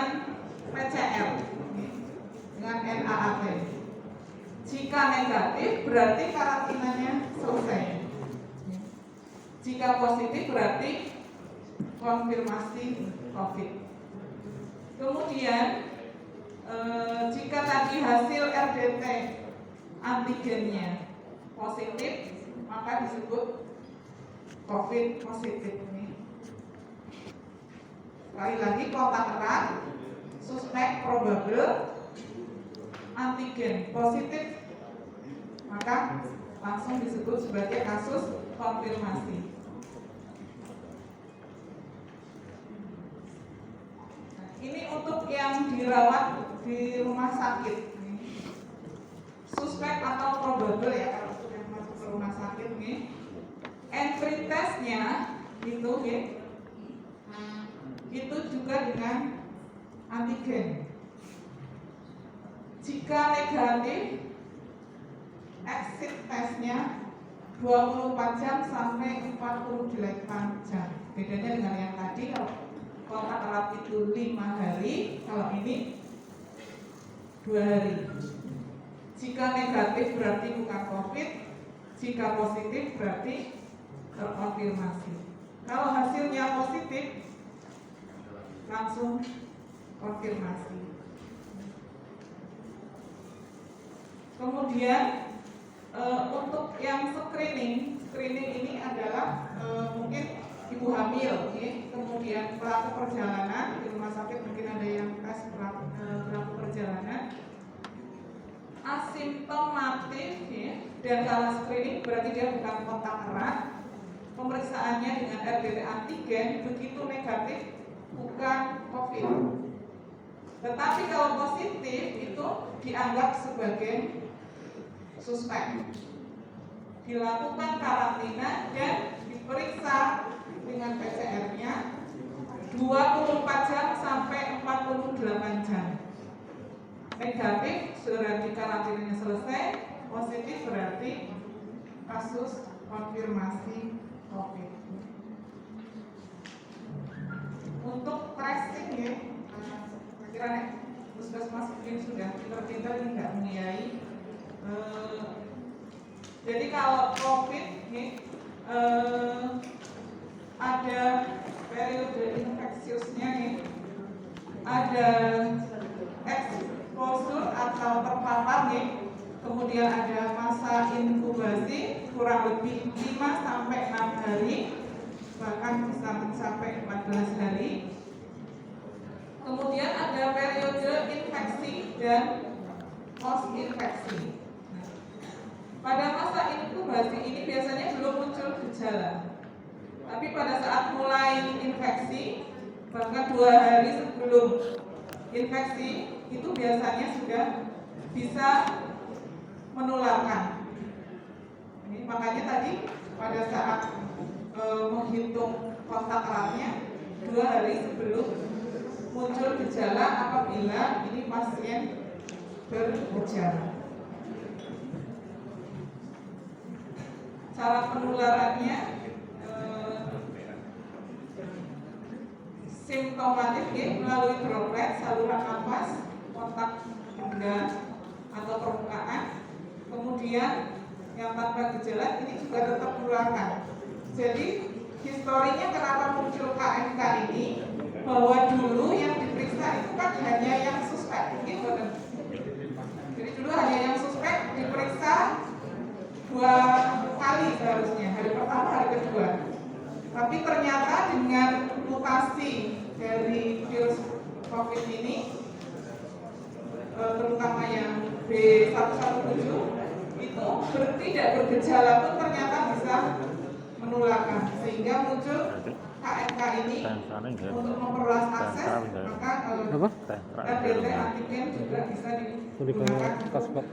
PCR, dengan NAAT. Jika negatif, berarti karantinanya selesai. Jika positif, berarti konfirmasi COVID. Kemudian jika tadi hasil RDT antigennya positif, maka disebut COVID positif. Sekali lagi, kontak erat, suspek, probable, antigen positif, maka langsung disebut sebagai kasus konfirmasi. Ini untuk yang dirawat di rumah sakit. Suspek atau probable ya kalau sudah masuk ke rumah sakit nih. Entry testnya itu juga dengan antigen. Jika negatif, exit testnya 24 jam sampai 48 jam. Bedanya dengan yang tadi, kalau kontak erat itu 5 hari, kalau ini 2 hari. Jika negatif berarti bukan COVID, jika positif berarti terkonfirmasi. Kalau hasilnya positif, langsung konfirmasi. Kemudian untuk yang screening ini adalah mungkin ibu hamil, kemudian pelaku perjalanan di rumah sakit, mungkin ada yang tes pelaku perjalanan asimptomatik, dan kalau screening berarti dia bukan kontak erat. Pemeriksaannya dengan RDT antigen, begitu negatif bukan COVID. Tetapi kalau positif itu dianggap sebagai suspek. Dilakukan karantina dan diperiksa dengan PCR-nya 24 jam sampai 48 jam. Negatif berarti karantinanya selesai, positif berarti kasus konfirmasi COVID. Untuk tracing kira-kira puskesmas mungkin sudah pintar-pintar ini nggak mengiyahi. Jadi kalau COVID nih, ada periode infeksiusnya nih, ada exposure atau terpapar nih, kemudian ada masa inkubasi kurang lebih 5 sampai 6 hari, bahkan bisa mencapai 14 hari. Kemudian ada periode infeksi dan post infeksi. Pada masa inkubasi ini biasanya belum muncul gejala, tapi pada saat mulai infeksi, bahkan 2 hari sebelum infeksi, itu biasanya sudah bisa menularkan. Ini makanya tadi pada saat menghitung kontak eratnya 2 hari sebelum muncul gejala apabila ini pasien bergejala. Cara penularannya simptomatik melalui droplet, saluran nafas, kontak benda atau permukaan. Kemudian yang tanpa gejala ini juga tetap menularkan. Jadi historinya kenapa muncul KMK ini, bahwa dulu yang diperiksa itu kan hanya yang suspek, gitu kan? Jadi dulu hanya yang suspek diperiksa 2 kali seharusnya, hari pertama, hari kedua. Tapi ternyata dengan mutasi dari virus COVID ini, terutama yang B117 itu tidak bergejala pun ternyata bisa menularkan, sehingga muncul KMK ini untuk memperluas akses. Maka kalau RDT antigen juga bisa digunakan untuk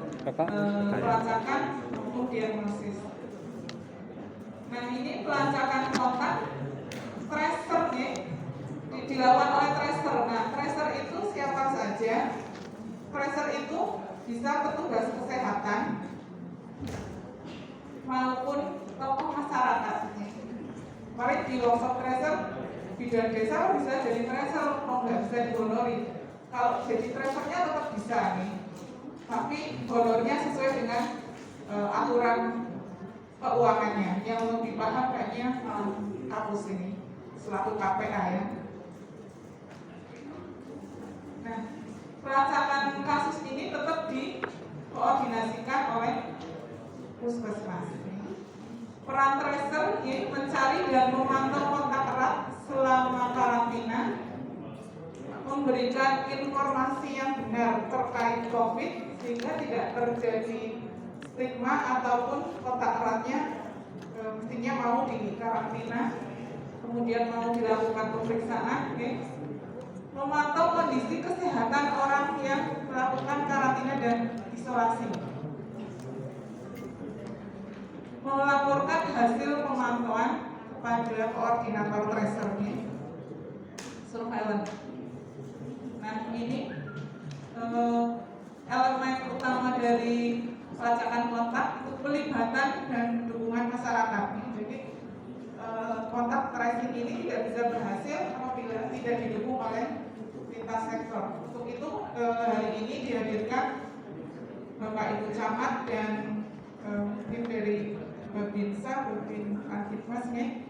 pelacakan untuk diagnosis. Nah, ini pelacakan kontak tracer nih, dilakukan oleh tracer. Nah, tracer itu siapa saja? Tracer itu bisa petugas kesehatan maupun tokoh masyarakat. Kemarin di workshop tracer, bidan desa bisa jadi tracer, mau nggak bisa dihonori. Kalau jadi tracernya tetap bisa nih, tapi honornya sesuai dengan aturan keuangannya. Yang lebih paham kayaknya kampus ini selaku KPA ya. Nah, pelacakan kasus ini tetap dikoordinasikan oleh puskesmas. Peran tracer mencari dan memantau kontak erat selama karantina, memberikan informasi yang benar terkait COVID sehingga tidak terjadi stigma ataupun kontak eratnya mestinya mau di karantina, kemudian mau dilakukan pemeriksaan, memantau kondisi kesehatan orang yang melakukan karantina dan isolasi, melaporkan hasil pemantauan kepada koordinator tracernya, surveillance. Nah, ini elemen utama dari pelacakan kontak itu pelibatan dan dukungan masyarakat. Jadi kontak tracing ini tidak bisa berhasil apabila tidak didukung oleh lintas sektor. Untuk itu hari ini dihadirkan Bapak Ibu Camat dan tim dari Babinsa, Babin Adikmas nih,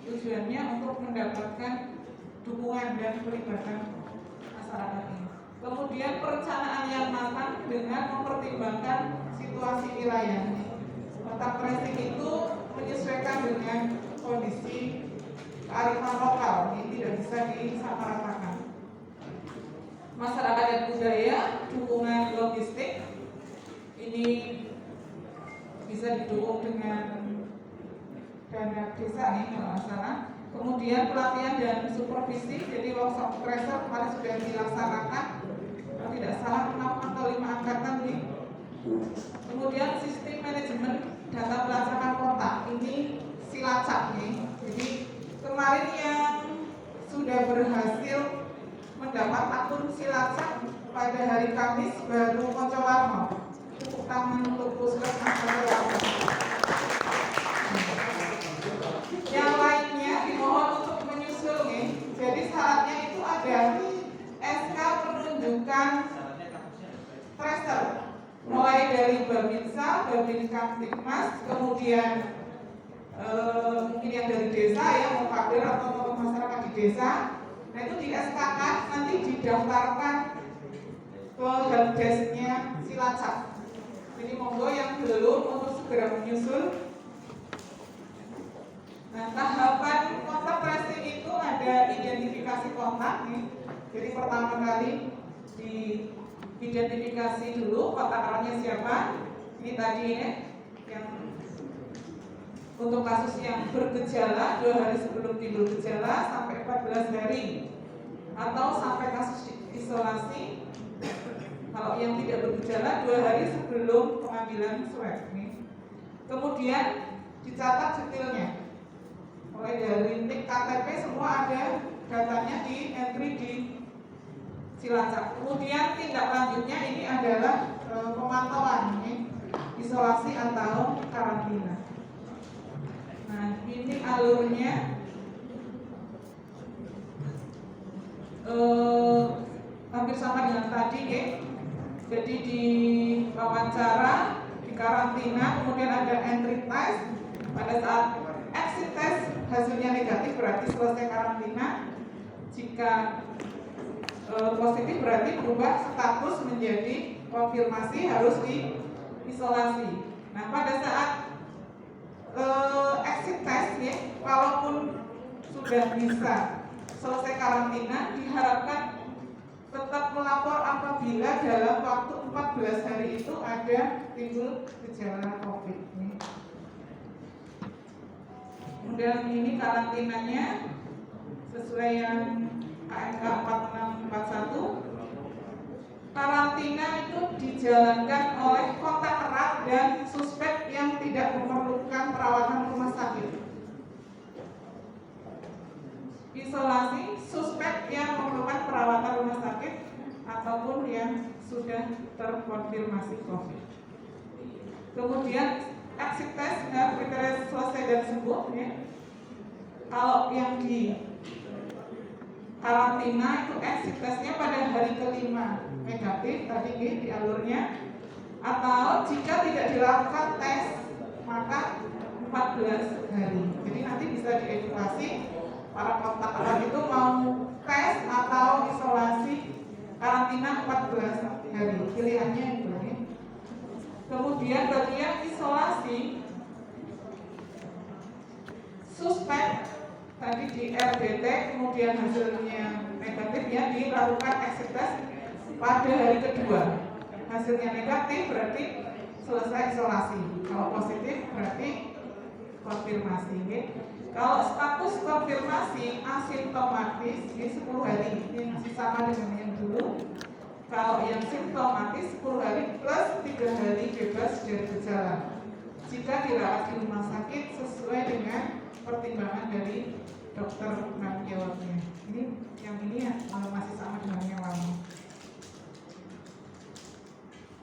tujuannya untuk mendapatkan dukungan dan pelibatan masyarakat ini. Kemudian perencanaan yang matang dengan mempertimbangkan situasi wilayah. Kontak tracing itu menyesuaikan dengan kondisi kearifan lokal, ini tidak bisa disamaratakan. Masyarakat dan budaya, dukungan logistik, ini bisa didukung dengan dana desa nih kalau nggak salah. Kemudian pelatihan dan supervisi, jadi workshop tracer kemarin sudah dilaksanakan, kalau tidak salah 6 atau 5 angkatan nih. Kemudian sistem manajemen data pelacakan kontak, ini Silacak nih. Jadi kemarin yang sudah berhasil mendapat akun Silacak pada hari Kamis baru Koncowarno. Tepuk tangan untuk puskesmas Koncowarno. Yang lainnya dimohon untuk menyusul nih. Jadi syaratnya itu ada SK penunjukan ada klinik Kamtibmas, kemudian mungkin yang dari desa ya, mukabir atau tokoh masyarakat di desa. Nah itu di SK-kan nanti didaftarkan ke helpdesk-nya Cilacap. Jadi monggo yang belum untuk segera menyusul. Nah, tahapan kontak tracing itu ada identifikasi kontak nih. Jadi pertama kali diidentifikasi dulu kontak eratnya siapa. Ini tadi ya, yang untuk kasus yang bergejala 2 hari sebelum timbul gejala sampai 14 hari, atau sampai kasus isolasi kalau yang tidak bergejala 2 hari sebelum pengambilan swab nih. Kemudian dicatat detailnya. Mulai dari nik KTP semua ada datanya di entry di Cilacap. Kemudian tindak lanjutnya ini adalah pemantauan nih, isolasi atau karantina. Nah ini alurnya hampir sama dengan tadi ya. Jadi di wawancara, di karantina, kemudian ada entry test. Pada saat exit test hasilnya negatif berarti selesai karantina. Jika positif berarti berubah status menjadi konfirmasi harus diisolasi. Nah pada saat exit test ya, walaupun sudah bisa selesai karantina, diharapkan tetap melapor apabila dalam waktu 14 hari itu ada timbul gejala COVID nih. Kemudian ini karantinanya sesuai yang KMK 4641. Karantina itu dijalankan oleh kontak erat dan suspek yang tidak memerlukan perawatan rumah sakit. Isolasi suspek yang memerlukan perawatan rumah sakit ataupun yang sudah terkonfirmasi COVID. Kemudian exit test kriteria selesai dan sembuh ya. Kalau yang di karantina itu exit testnya pada hari kelima negatif tadi di alurnya, atau jika tidak dilakukan tes maka 14 hari. Jadi nanti bisa diedukasi para kontak erat itu mau tes atau isolasi karantina 14 hari, pilihannya itu ya. Kemudian bagi yang isolasi suspek tadi di RDT kemudian hasilnya negatif ya, dilakukan exit test pada hari kedua. Hasilnya negatif berarti selesai isolasi. Kalau positif berarti konfirmasi ya. Kalau status konfirmasi asimptomatis ini 10 hari, ini masih sama dengan yang dulu. Kalau yang simptomatis 10 hari plus 3 hari bebas dari gejala. Jika dirawat di rumah sakit sesuai dengan pertimbangan dari dokter penanggung jawabnya. Ini yang ini ya masih sama dengan yang lama.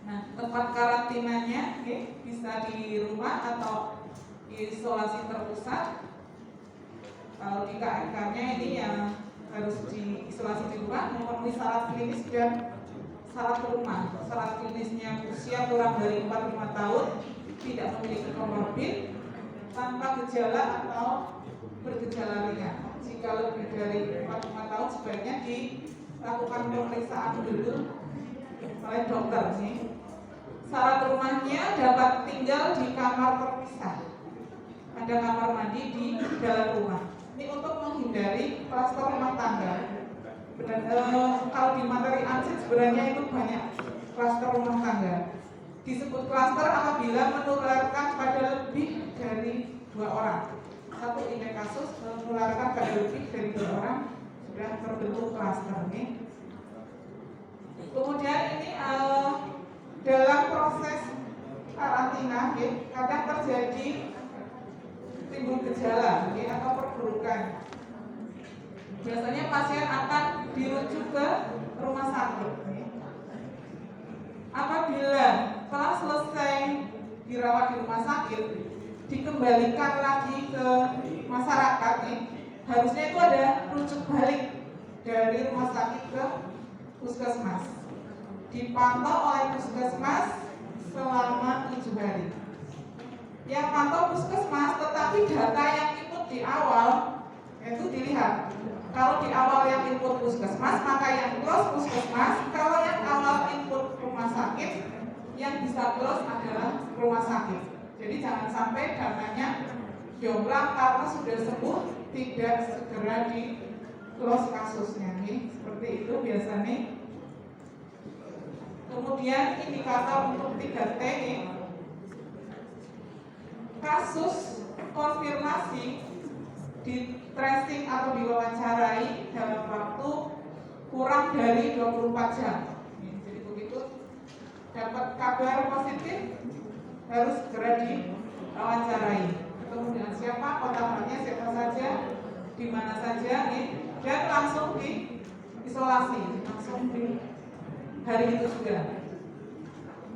Nah, tempat karantinanya bisa di rumah atau isolasi terpusat. Kalau di KMK-nya ini yang harus diisolasi di rumah memenuhi syarat klinis dan syarat rumah. Syarat klinisnya usia kurang dari 45 tahun, tidak memiliki komorbid, tanpa gejala atau bergejala ringan. Jika lebih dari 45 tahun sebaiknya dilakukan pemeriksaan dulu oleh dokter nih. Syarat rumahnya dapat tinggal di kamar terpisah. Ada kamar mandi di dalam rumah. Ini untuk menghindari klaster rumah tangga. Kalau di materi ANSID sebenarnya itu banyak klaster rumah tangga. Disebut klaster apabila menularkan pada lebih dari 2 orang. Satu ini kasus menularkan pada lebih dari 2 orang sudah terbentuk klaster nih. Kemudian ini dalam proses karantina kadang terjadi timbul gejala atau perburukan. Biasanya pasien akan dirujuk ke rumah sakit. Apabila telah selesai dirawat di rumah sakit, dikembalikan lagi ke masyarakat harusnya itu ada rujuk balik dari rumah sakit ke puskesmas. Dipantau oleh puskesmas selama 7 hari. yang pantau puskesmas, tetapi data yang input di awal itu dilihat. Kalau di awal yang input puskesmas, maka yang close puskesmas. Kalau yang awal input rumah sakit, yang bisa close adalah rumah sakit. Jadi jangan sampai datanya jomplang karena sudah sembuh tidak segera di close kasusnya nih. Seperti itu biasanya. Kemudian indikator untuk 3T nih. Kasus konfirmasi di tracing atau diwawancarai dalam waktu kurang dari 24 jam. Jadi begitu dapat kabar positif harus segera diwawancarai. Kemudian siapa kontaknya, siapa saja, di mana saja, dan langsung diisolasi, langsung di hari itu juga.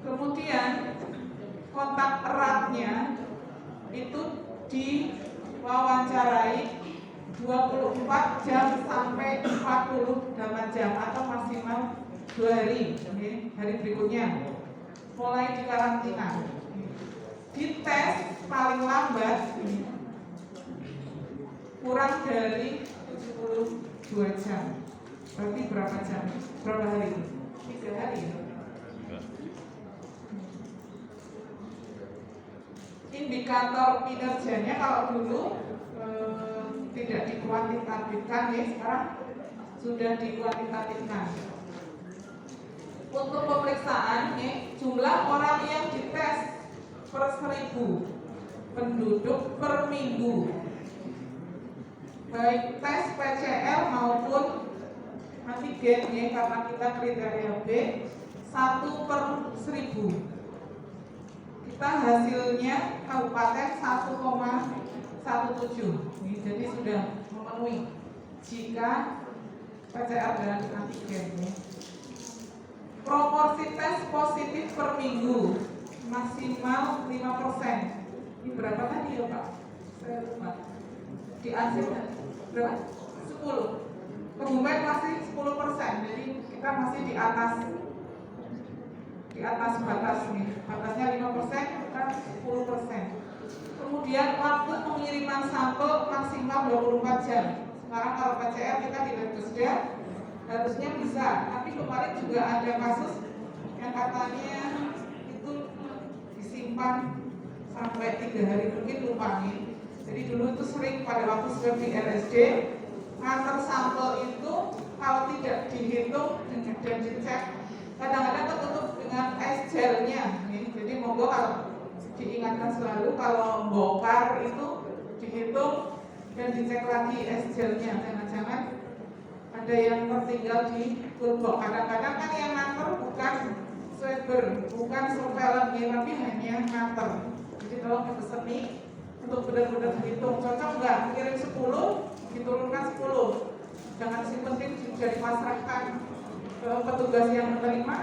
Kemudian kontak eratnya itu diwawancarai 24 jam sampai 48 jam atau maksimal 2 hari. Hari berikutnya mulai dikarantina. Dites paling lambat kurang dari 72 jam. Berarti berapa jam? Berapa hari? 3 hari. Indikator kinerjanya kalau dulu tidak dikuantitatifkan, ya sekarang sudah dikuantitatifkan. Untuk pemeriksaan, jumlah orang yang dites per 1000 penduduk per minggu, baik tes PCR maupun antigen, karena kita kriteria B 1 per 1000. Kita hasilnya kabupaten 1,17. Jadi sudah memenuhi jika PCR dan antigen. Proporsi tes positif per minggu maksimal 5%. Ini berapa tadi ya Pak? Saya lupa. Di Aceh berapa? 10. Kebumen masih 10%. Jadi kita masih di atas batas nih. Batasnya 5%, kita 10%. Kemudian waktu pengiriman sampel maksimal 24 jam. Sekarang kalau PCR kita di Labkesda harusnya bisa. Tapi kemarin juga ada kasus yang katanya itu disimpan sampai 3 hari, mungkin lupa nih. Jadi dulu itu sering pada waktu swab di RSD ngantar sampel itu kalau tidak dihitung dan dicek kadang-kadang tertutup dengan es gelnya. Jadi monggo kalau diingatkan selalu kalau bongkar itu dihitung dan dicek lagi es gelnya. Jangan-jangan ada yang tertinggal di turbok. Kadang-kadang kan yang nganter bukan swabber, bukan surveillance, tapi hanya nganter. Jadi tolong dipesan nih untuk benar-benar dihitung cocok nggak, kirim 10 diturunkan 10. Jangan si penting juga dipasrahkan ke petugas yang menerima.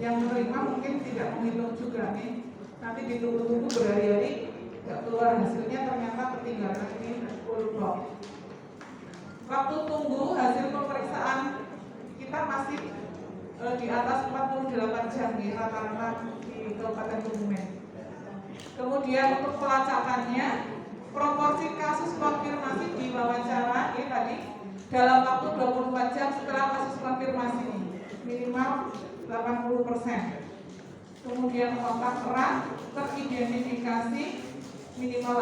Yang menerima mungkin tidak menghitung juga nih. Nanti ditunggu-tunggu berhari-hari nggak keluar hasilnya, ternyata ketinggalan ini 10 box. Waktu tunggu hasil pemeriksaan kita masih di atas 48 jam nih rata-rata di Kabupaten Kebumen. Kemudian untuk pelacakannya, proporsi kasus konfirmasi di wawancara ini tadi dalam waktu 24 jam setelah kasus konfirmasi minimal 80%. Kemudian kontak erat teridentifikasi minimal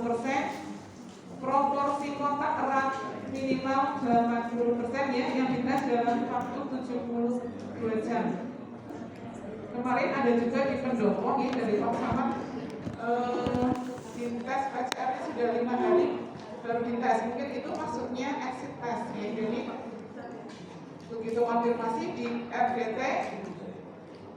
80%. Proporsi kontak erat minimal 80% ya, yang dites dalam waktu 72 jam. Kemarin ada juga di Pendopo ya, dari Pak Samad dites PCR-nya sudah 5 hari baru dites. Mungkin itu maksudnya exit test ya. Jadi begitu konfirmasi di RDT